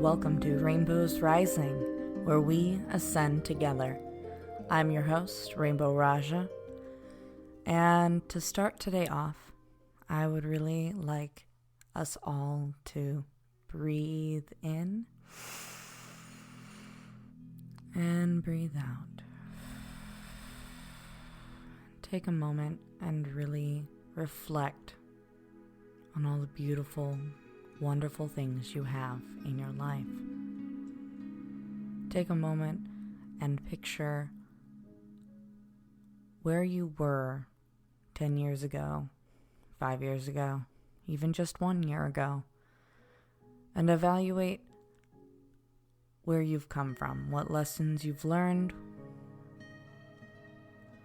welcome to Rainbows Rising, where we ascend together. I'm your host, Rainbow Raja, and to start today off, I would really like us all to breathe in and breathe out. Take a moment and really reflect on all the beautiful, wonderful things you have in your life. Take a moment and picture where you were 10 years ago, 5 years ago, even just 1 year ago, and evaluate where you've come from, what lessons you've learned,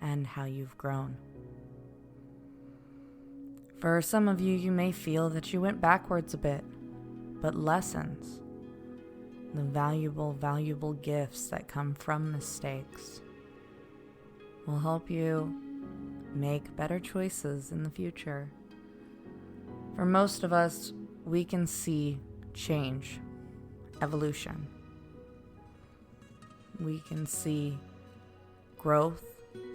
and how you've grown. For some of you, you may feel that you went backwards a bit, but lessons, the valuable gifts that come from mistakes, will help you make better choices in the future. For most of us, we can see change, evolution. We can see growth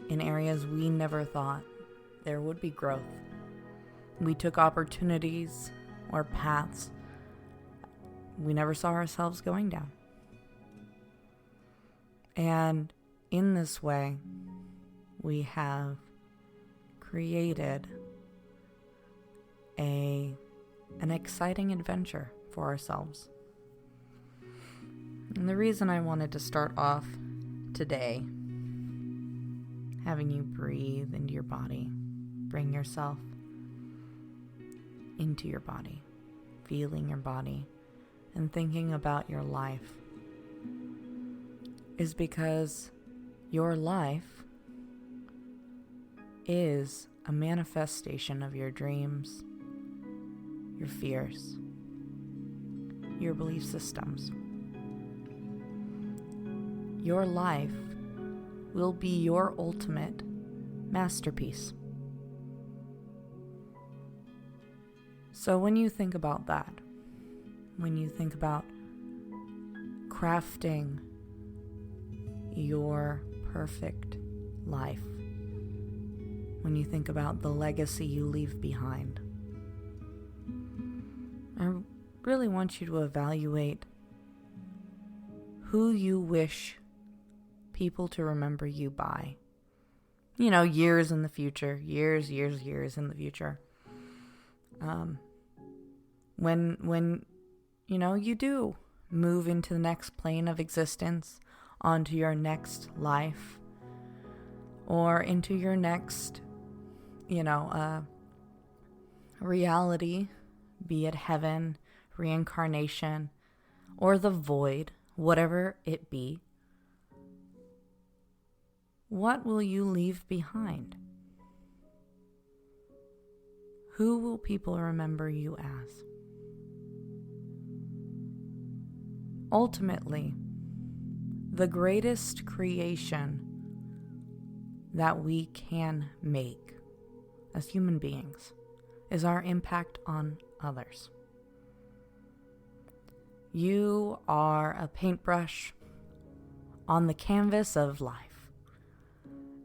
in areas we never thought there would be growth. We took opportunities or paths we never saw ourselves going down. And in this way, we have created an exciting adventure for ourselves. And the reason I wanted to start off today, having you breathe into your body, bring yourself into your body, feeling your body, and thinking about your life, is because your life is a manifestation of your dreams, your fears, your belief systems. Your life will be your ultimate masterpiece. So when you think about that, when you think about crafting your perfect life, when you think about the legacy you leave behind, I really want you to evaluate who you wish people to remember you by. Years in the future, years in the future. When you do move into the next plane of existence, onto your next life, or into your next, reality, be it heaven, reincarnation, or the void, whatever it be, what will you leave behind? Who will people remember you as? Ultimately, the greatest creation that we can make as human beings is our impact on others. You are a paintbrush on the canvas of life,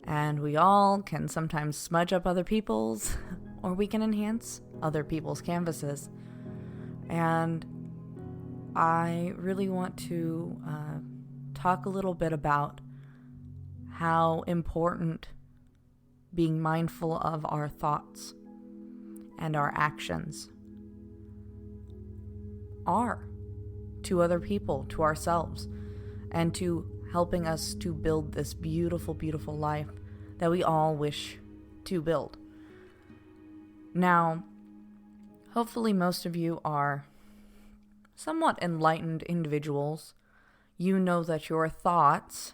and we all can sometimes smudge up other people's, or we can enhance other people's canvases. And I really want to talk a little bit about how important being mindful of our thoughts and our actions are to other people, to ourselves, and to helping us to build this beautiful, beautiful life that we all wish to build. Now, hopefully most of you are somewhat enlightened individuals. You know that your thoughts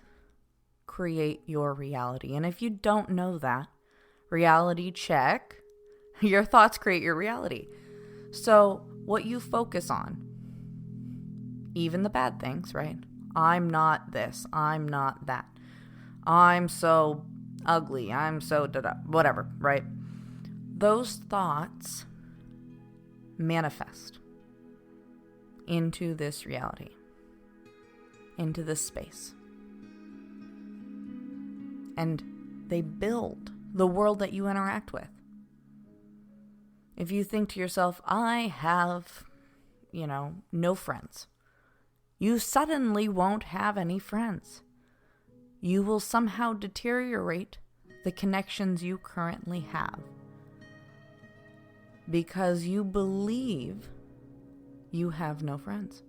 create your reality. And if you don't know that, reality check, your thoughts create your reality. So what you focus on, even the bad things, right? I'm not this, I'm not that, I'm so ugly, I'm so whatever, right? Those thoughts manifest into this reality. into this space. And they build the world that you interact with. If you think to yourself, I have, no friends, you suddenly won't have any friends. You will somehow deteriorate the connections you currently have because you believe you have no friends.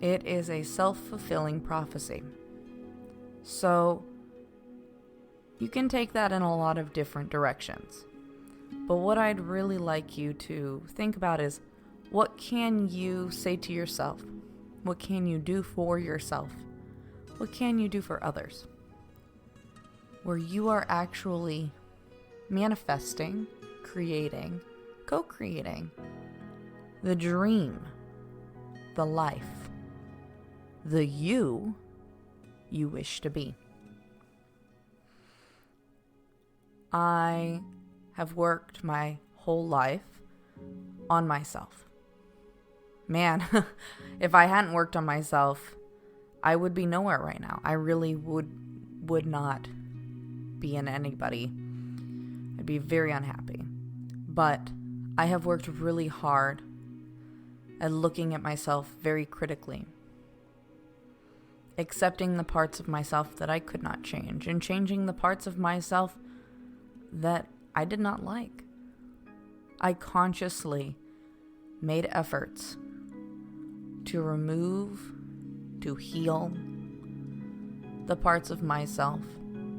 It is a self-fulfilling prophecy. So you can take that in a lot of different directions. But what I'd really like you to think about is, what can you say to yourself? What can you do for yourself? What can you do for others? Where you are actually manifesting, creating, co-creating the dream, the life, the you wish to be. I have worked my whole life on myself. Man, if I hadn't worked on myself, I would be nowhere right now. I really would not be in anybody. I'd be very unhappy. But I have worked really hard at looking at myself very critically, accepting the parts of myself that I could not change, and changing the parts of myself that I did not like. I consciously made efforts to remove, to heal the parts of myself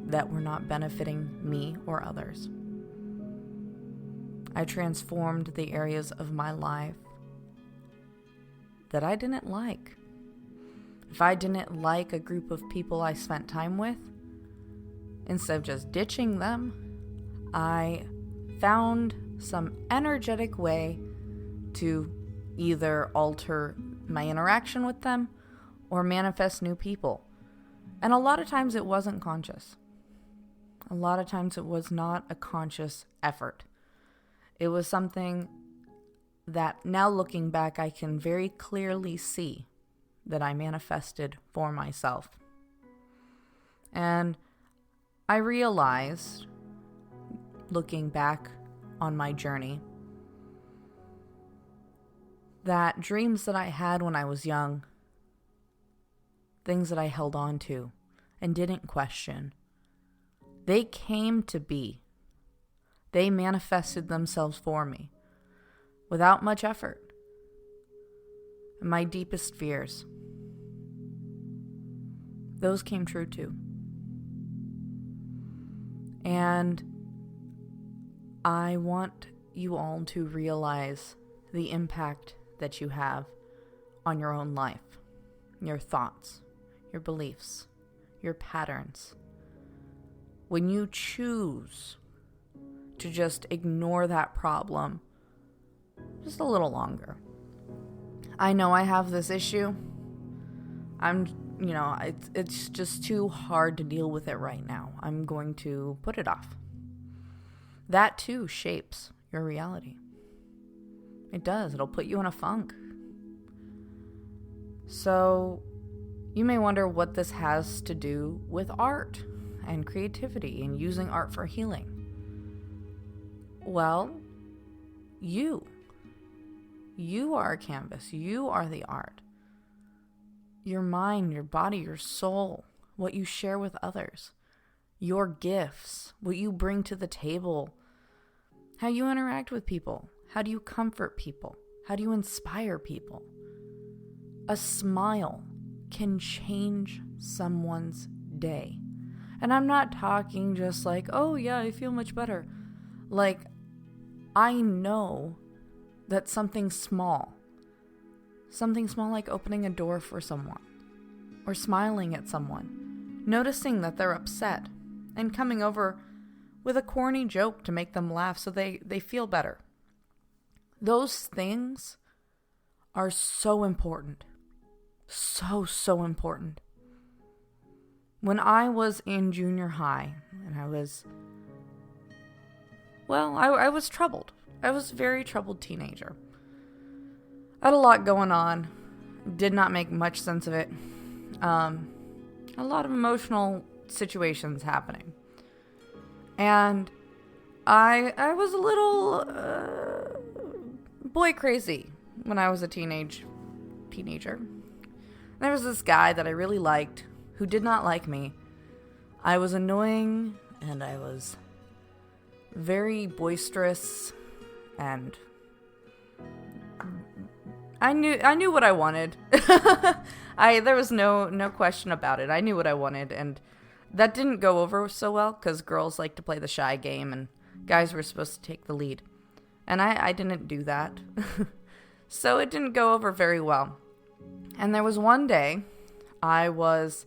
that were not benefiting me or others. I transformed the areas of my life that I didn't like. If I didn't like a group of people I spent time with, instead of just ditching them, I found some energetic way to either alter my interaction with them or manifest new people. And a lot of times it wasn't conscious. A lot of times it was not a conscious effort. It was something that now looking back, I can very clearly see that I manifested for myself. And I realized, looking back on my journey, that dreams that I had when I was young, things that I held on to and didn't question, they came to be. They manifested themselves for me without much effort. And my deepest fears, those came true too. And I want you all to realize the impact that you have on your own life, your thoughts, your beliefs, your patterns. When you choose to just ignore that problem just a little longer. I know I have this issue. It's just too hard to deal with it right now. I'm going to put it off. That too shapes your reality. It does. It'll put you in a funk. So you may wonder what this has to do with art and creativity and using art for healing. Well, you are a canvas. You are the art. Your mind, your body, your soul, what you share with others, your gifts, what you bring to the table, how you interact with people, how do you comfort people, how do you inspire people. A smile can change someone's day. And I'm not talking just like, oh yeah, I feel much better. Like, I know that something small like opening a door for someone, or smiling at someone, noticing that they're upset, and coming over with a corny joke to make them laugh so they feel better. Those things are so important. So important. When I was in junior high, and I was troubled. I was a very troubled teenager. I had a lot going on. did not make much sense of it. A lot of emotional situations happening. And I was a little boy crazy when I was a teenager. There was this guy that I really liked who did not like me. I was annoying and I was very boisterous, and I knew what I wanted. There was no question about it. I knew what I wanted, and that didn't go over so well because girls like to play the shy game and guys were supposed to take the lead. And I didn't do that. So it didn't go over very well. And there was one day I was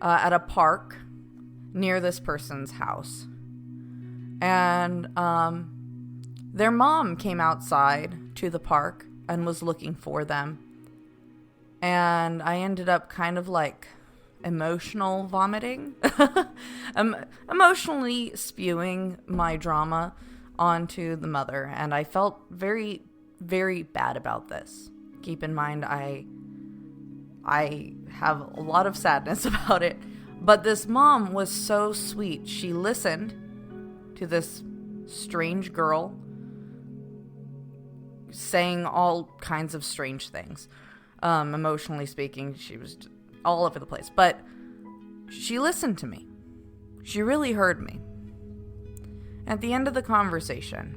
at a park near this person's house. And their mom came outside to the park and was looking for them. And I ended up kind of like emotional vomiting, emotionally spewing my drama onto the mother. And I felt very, very bad about this. Keep in mind, I have a lot of sadness about it. But this mom was so sweet. She listened to this strange girl saying all kinds of strange things. Emotionally speaking, she was all over the place. But she listened to me. She really heard me. At the end of the conversation,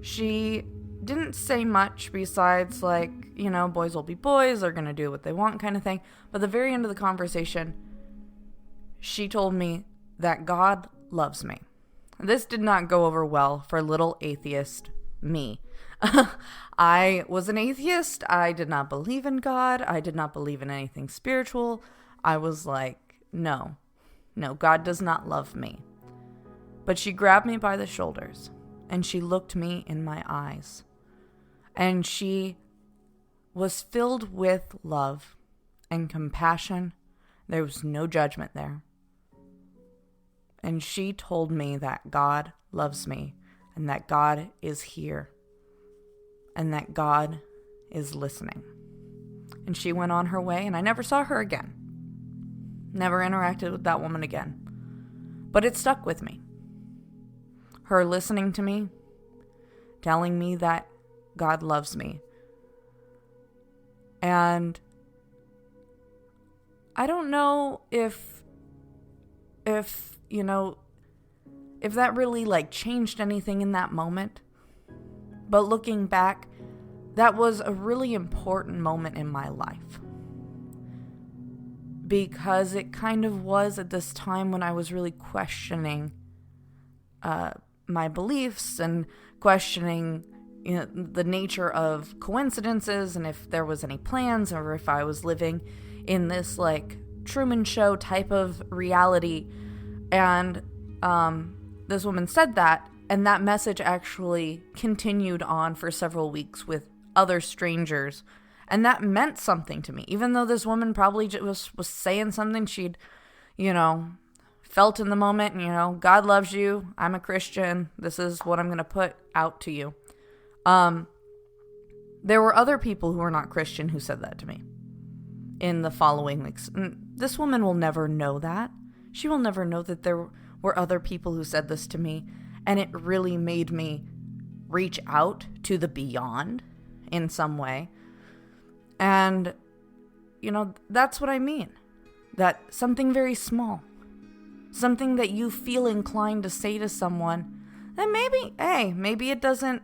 she didn't say much besides, like, you know, boys will be boys, they're going to do what they want kind of thing. But at the very end of the conversation, she told me that God loves me. This did not go over well for little atheist me. I was an atheist. I did not believe in God. I did not believe in anything spiritual. I was like, no, God does not love me. But she grabbed me by the shoulders and she looked me in my eyes. And she was filled with love and compassion. There was no judgment there. And she told me that God loves me and that God is here and that God is listening. And she went on her way and I never saw her again. Never interacted with that woman again. But it stuck with me. Her listening to me, telling me that God loves me. And I don't know if that really like changed anything in that moment. But looking back, that was a really important moment in my life. Because it kind of was at this time when I was really questioning my beliefs and questioning, you know, the nature of coincidences and if there was any plans or if I was living in this like Truman Show type of reality. And this woman said that, and that message actually continued on for several weeks with other strangers. And that meant something to me, even though this woman probably just was saying something she'd, felt in the moment. And, God loves you. I'm a Christian. This is what I'm going to put out to you. There were other people who were not Christian who said that to me in the following weeks. And this woman will never know that. She will never know that there were other people who said this to me. And it really made me reach out to the beyond in some way. And, that's what I mean. That something very small, something that you feel inclined to say to someone, that maybe it doesn't,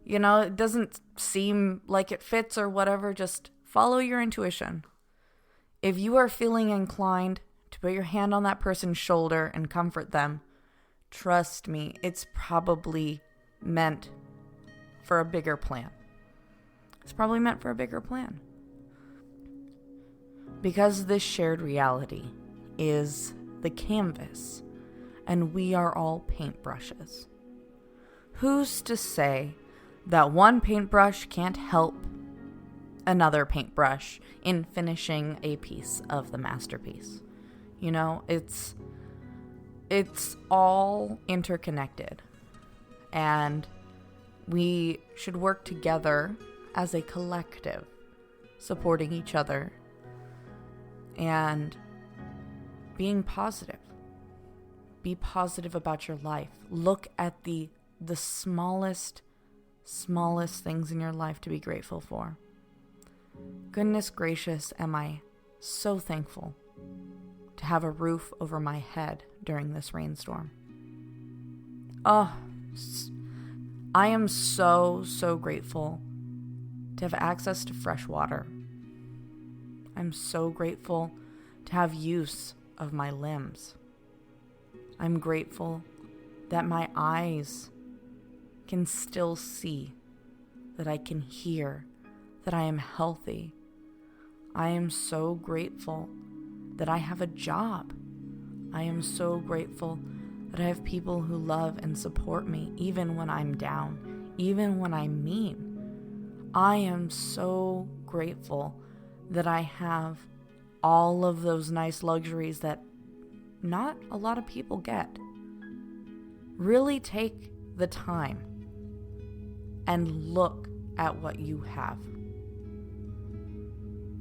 it doesn't seem like it fits or whatever, just follow your intuition. If you are feeling inclined to put your hand on that person's shoulder and comfort them, trust me, it's probably meant for a bigger plan. It's probably meant for a bigger plan. Because this shared reality is the canvas, and we are all paintbrushes. Who's to say that one paintbrush can't help another paintbrush in finishing a piece of the masterpiece? It's all interconnected, and we should work together as a collective, supporting each other and being positive. Be positive about your life. Look at the smallest things in your life to be grateful for. Goodness gracious, am I so thankful to have a roof over my head during this rainstorm. Oh, I am so grateful to have access to fresh water. I'm so grateful to have use of my limbs. I'm grateful that my eyes can still see, that I can hear, that I am healthy. I am so grateful that I have a job. I am so grateful that I have people who love and support me even when I'm down, even when I'm mean. I am so grateful that I have all of those nice luxuries that not a lot of people get. Really take the time and look at what you have.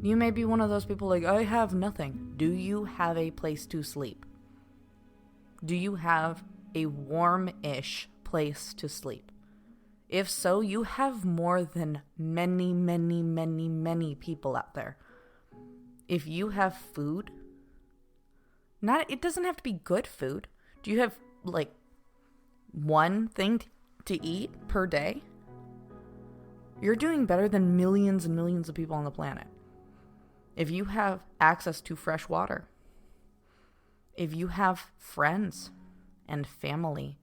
You may be one of those people like, I have nothing. Do you have a place to sleep? Do you have a warm-ish place to sleep? If so, you have more than many people out there. If you have food, it doesn't have to be good food. Do you have like one thing to eat per day? You're doing better than millions and millions of people on the planet. If you have access to fresh water, if you have friends and family,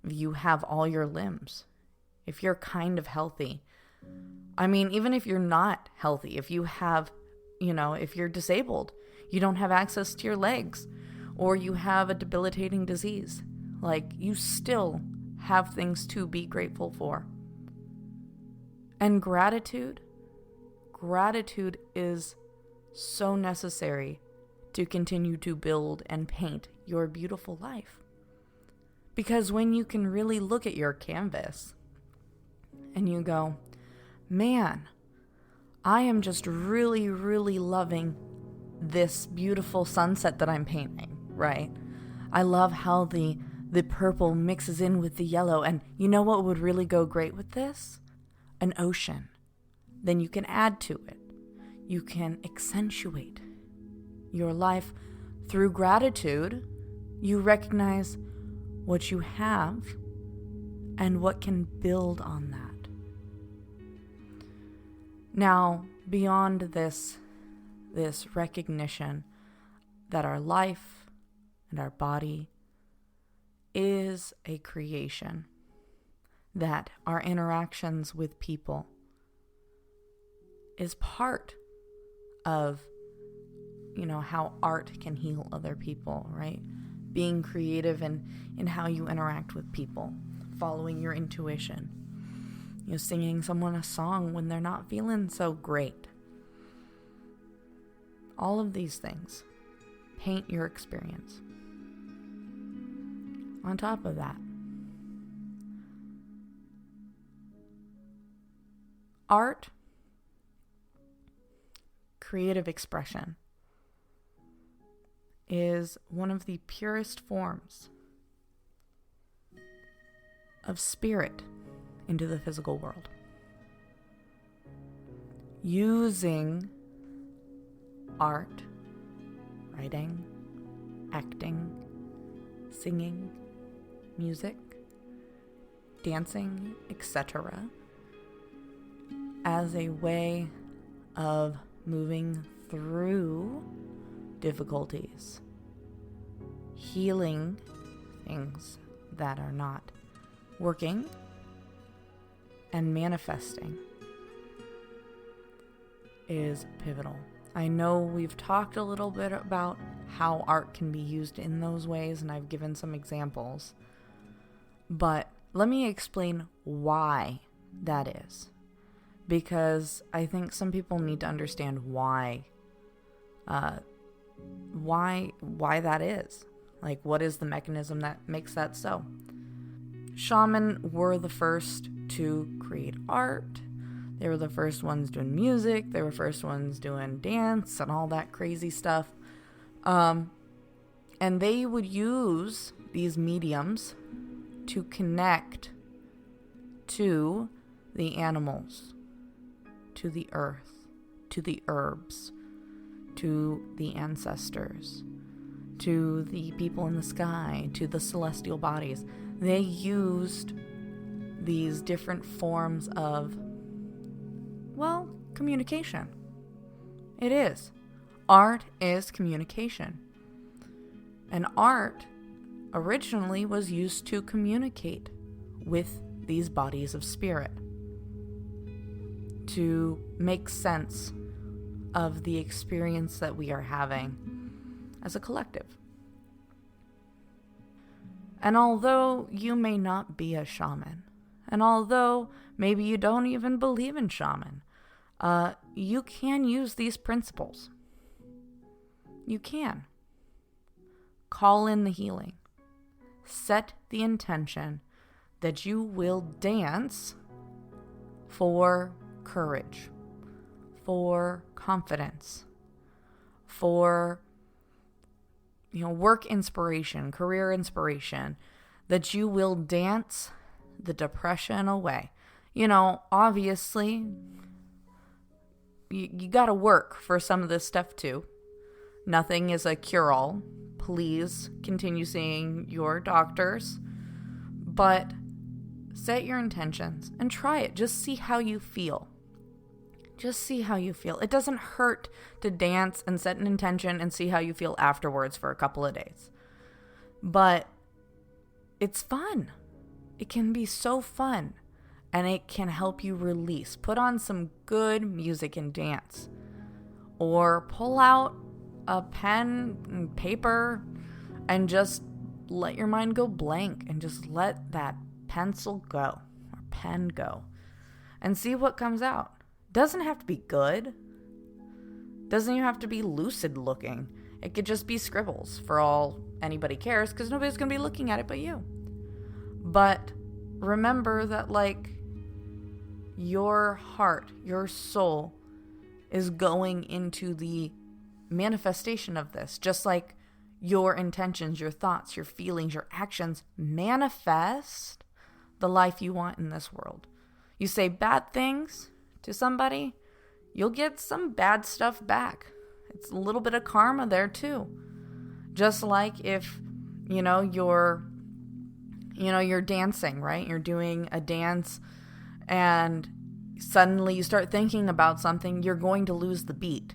if you have all your limbs, if you're kind of healthy, I mean, even if you're not healthy, if you have, if you're disabled, you don't have access to your legs, or you have a debilitating disease, like you still have things to be grateful for. And gratitude is so necessary to continue to build and paint your beautiful life. Because when you can really look at your canvas and you go, man, I am just really loving this beautiful sunset that I'm painting, right? I love how the purple mixes in with the yellow, and you know what would really go great with this? An ocean. Then you can add to it. You can accentuate your life through gratitude. You recognize what you have and what can build on that. Now, beyond this recognition that our life and our body is a creation, that our interactions with people is part of, how art can heal other people, right? Being creative in how you interact with people, following your intuition, singing someone a song when they're not feeling so great. All of these things paint your experience. On top of that, art, creative expression, is one of the purest forms of spirit into the physical world. Using art, writing, acting, singing, music, dancing, etc., as a way of moving through difficulties, healing things that are not working, and manifesting is pivotal. I know we've talked a little bit about how art can be used in those ways, and I've given some examples, but let me explain why that is, because I think some people need to understand why that is. Like, what is the mechanism that makes that so? Shaman were the first to create art. They were the first ones doing music. They were first ones doing dance and all that crazy stuff. And they would use these mediums to connect to the animals, to the earth, to the herbs, to the ancestors, to the people in the sky, to the celestial bodies. They used these different forms of, well, communication. It is. Art is communication. And art originally was used to communicate with these bodies of spirit, to make sense of the experience that we are having as a collective. And although you may not be a shaman, and although maybe you don't even believe in shaman, you can use these principles. You can. Call in the healing. Set the intention that you will dance for courage, for confidence, for work inspiration, career inspiration, that you will dance the depression away. Obviously, you got to work for some of this stuff too. Nothing is a cure-all. Please continue seeing your doctors. But set your intentions and try it. Just see how you feel. Just see how you feel. It doesn't hurt to dance and set an intention and see how you feel afterwards for a couple of days. But it's fun. It can be so fun. And it can help you release. Put on some good music and dance. Or pull out a pen and paper and just let your mind go blank and just let that pencil go or pen go and see what comes out. Doesn't have to be good. Doesn't even have to be lucid looking. It could just be scribbles for all anybody cares, because nobody's going to be looking at it but you. But remember that, your heart, your soul is going into the manifestation of this, just like your intentions, your thoughts, your feelings, your actions manifest the life you want in this world. You say bad things to somebody, you'll get some bad stuff back. It's a little bit of karma there too. Just like if, you're dancing, right? You're doing a dance and suddenly you start thinking about something, you're going to lose the beat.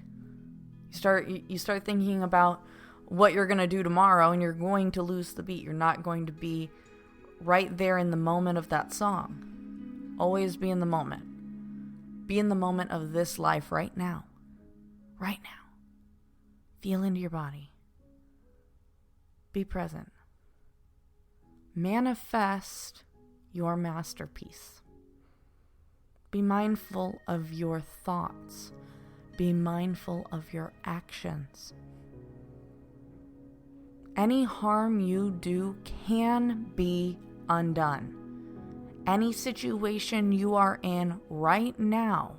You start thinking about what you're going to do tomorrow and you're going to lose the beat. You're not going to be right there in the moment of that song. Always be in the moment. Be in the moment of this life right now. Right now. Feel into your body. Be present. Manifest your masterpiece. Be mindful of your thoughts. Be mindful of your actions. Any harm you do can be undone. Any situation you are in right now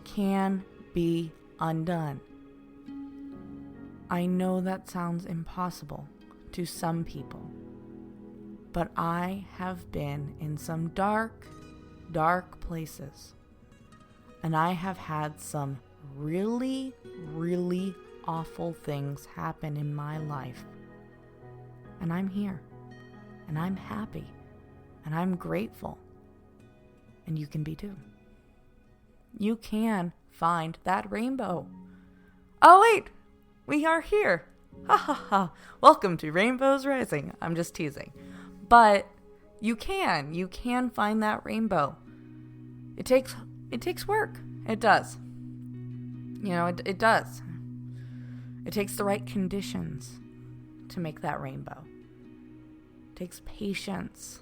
can be undone. I know that sounds impossible to some people, but I have been in some dark, dark places, and I have had some really, really awful things happen in my life. And I'm here, and I'm happy, and I'm grateful. And you can be too. You can find that rainbow. Oh wait, we are here. Ha ha ha. Welcome to Rainbows Rising. I'm just teasing. But you can find that rainbow. It takes work. It does. It does. It takes the right conditions to make that rainbow. It takes patience.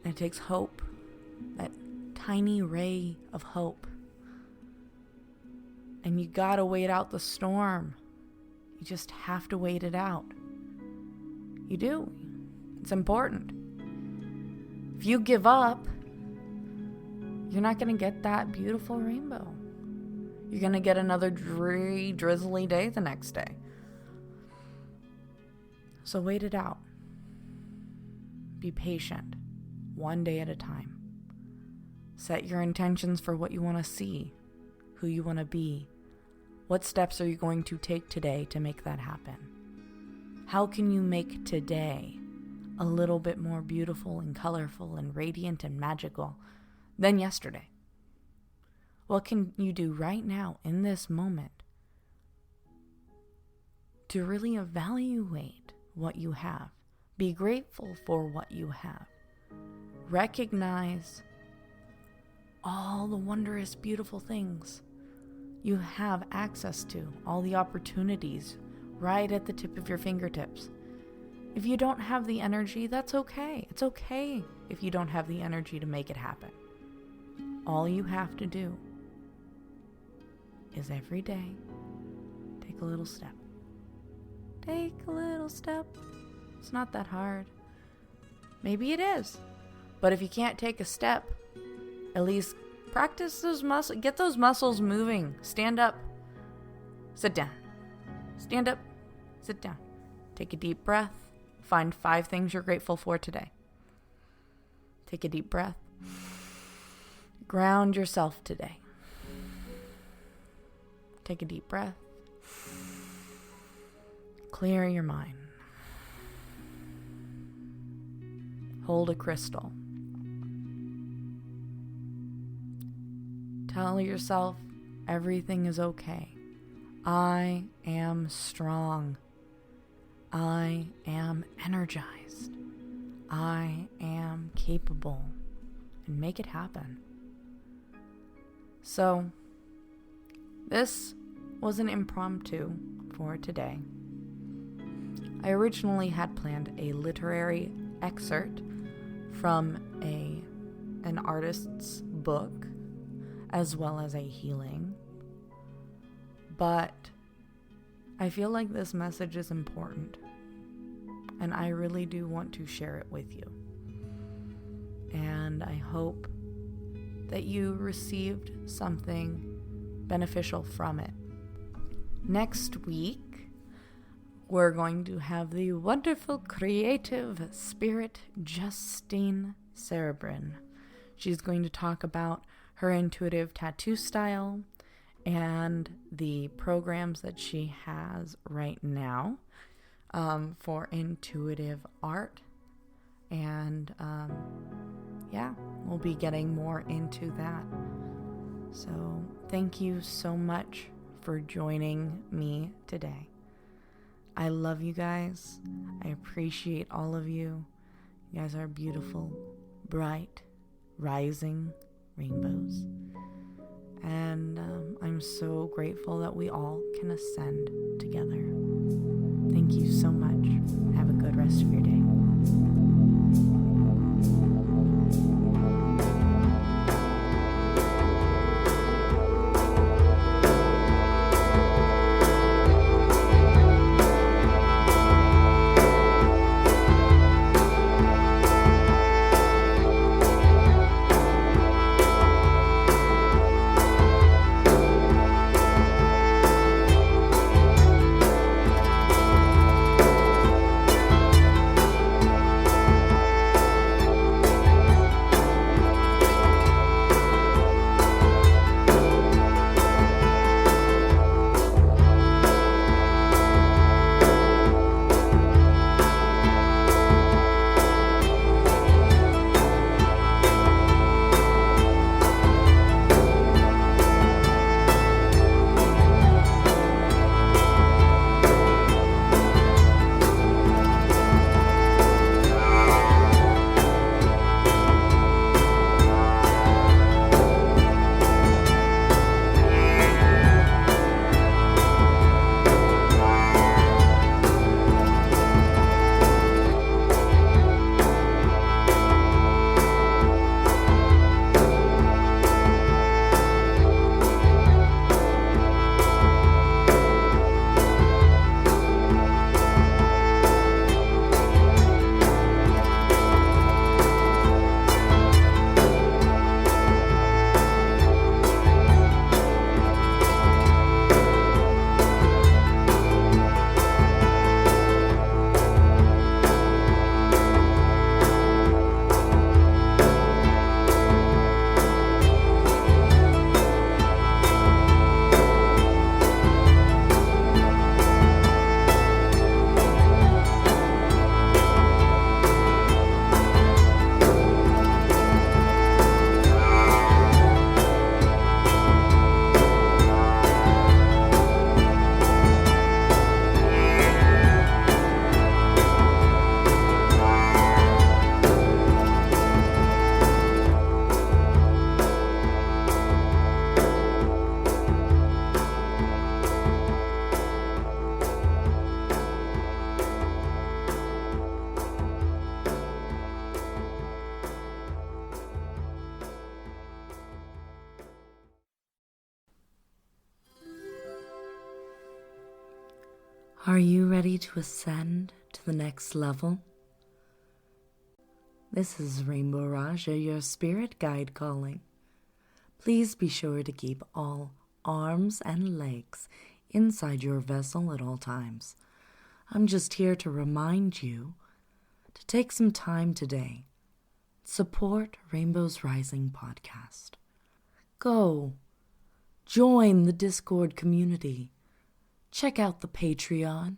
And it takes hope. That tiny ray of hope. And you gotta wait out the storm. You just have to wait it out. You do. It's important. If you give up, you're not going to get that beautiful rainbow. You're going to get another dreary, drizzly day the next day. So wait it out. Be patient, one day at a time. Set your intentions for what you want to see, who you want to be. What steps are you going to take today to make that happen? How can you make today a little bit more beautiful and colorful and radiant and magical than yesterday? What can you do right now in this moment to really evaluate what you have? Be grateful for what you have. Recognize all the wondrous, beautiful things you have access to, all the opportunities right at the tip of your fingertips. If you don't have the energy, that's okay. It's okay if you don't have the energy to make it happen. All you have to do is every day take a little step. Take a little step. It's not that hard. Maybe it is. But if you can't take a step, at least practice those muscles. Get those muscles moving. Stand up. Sit down. Stand up. Sit down. Take a deep breath. Find 5 things you're grateful for today. Take a deep breath. Ground yourself today. Take a deep breath. Clear your mind. Hold a crystal. Tell yourself everything is okay. I am strong. I am energized. I am capable. And make it happen. So, this was an impromptu for today. I originally had planned a literary excerpt from an artist's book, as well as a healing. But I feel like this message is important, and I really do want to share it with you. And I hope that you received something beneficial from it. Next week, we're going to have the wonderful creative spirit Justine Cerebrin. She's going to talk about her intuitive tattoo style and the programs that she has right now for intuitive art. And we'll be getting more into that. So thank you so much for joining me today. I love you guys. I appreciate all of you. You guys are beautiful, bright, rising rainbows. And I'm so grateful that we all can ascend together. Thank you so much. Have a good rest of your day. Are you ready to ascend to the next level? This is Rainbow Raja, your spirit guide calling. Please be sure to keep all arms and legs inside your vessel at all times. I'm just here to remind you to take some time today. Support Rainbow's Rising podcast. Go. Join the Discord community. Check out the Patreon.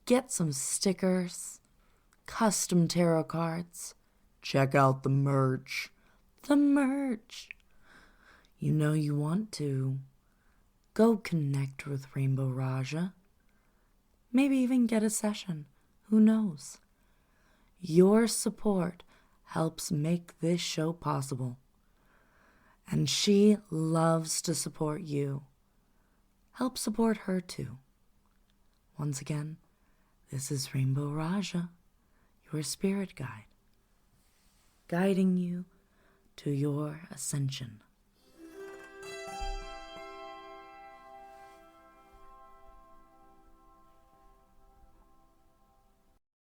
Get some stickers, custom tarot cards. Check out the merch. The merch. You know you want to. Go connect with Rainbow Raja. Maybe even get a session. Who knows? Your support helps make this show possible. And she loves to support you. Help support her too. Once again, this is Rainbow Raja, your spirit guide, guiding you to your ascension.